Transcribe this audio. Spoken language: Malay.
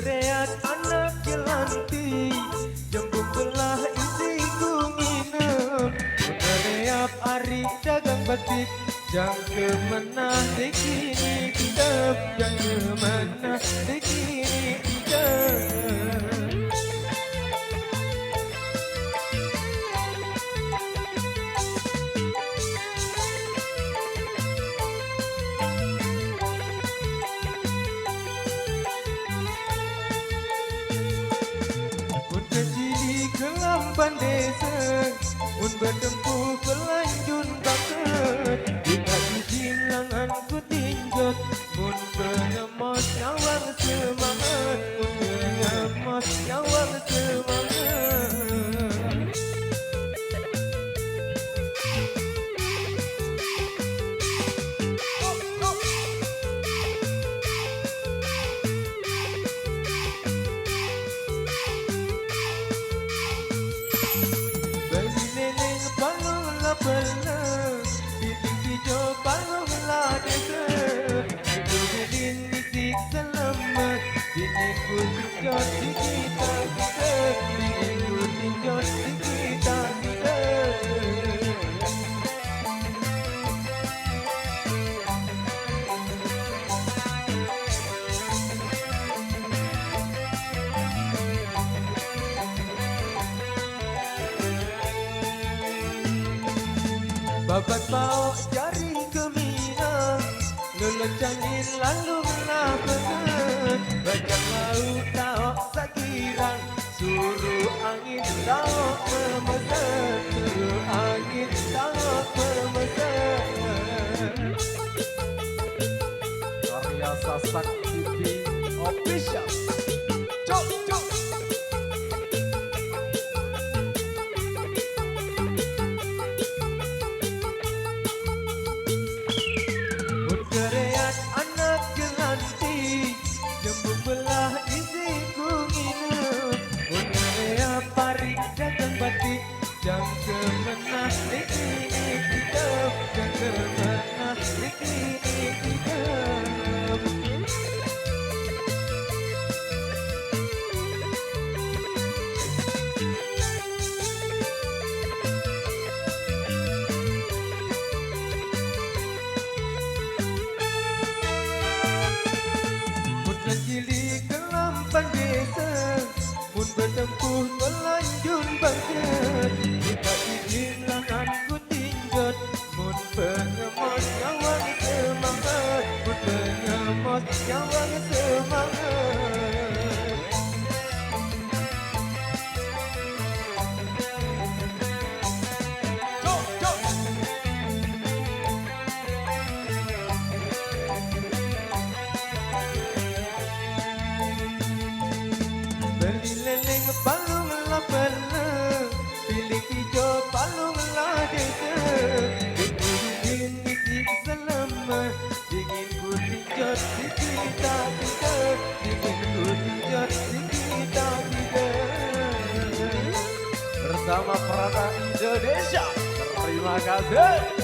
Kereat anak jelanti Jembung belah isi nginep Kereap ari dagang batik Jang kemenah dikini tidep Jang kemenah dikini tidep Kelamban desa Un bertempuh ke lanjun bakat Jika dijilangan ku tinjot Mun penyemos nyawang semangat Mun penyemos nyawang semangat Pernah bilik hijau palung lah desa Itu bilin nisik selamat Bini ku tinjot di kita kita Bini ku tinjot di kita kita Babat bau jari keminang Lelecangin lalu menapekan Bajak laut taok sakirang Suruh angin taok memesan Suruh angin taok memesan Karya Sasak TV Official Cok cok Kereat anak jelanti Jembung belah isi ku nginep Kereat parik dagang batik Jang kemenah dikini hidap Jang kemenah dikini hidap Cilik kelampan desa Mun bertempuh melanjun bangkit Jika dijilangan ku tinjot Mun penyemos nyawang semangat Mun penyemos nyawang semangat Beli leleng palung lah pernah Bilik hijau palung lah desa Dingin nisik selamat Dingin ku tinjot di kita kita Dingin ku tinjot di kita kita Bersama Prana Indonesia Terima kasih.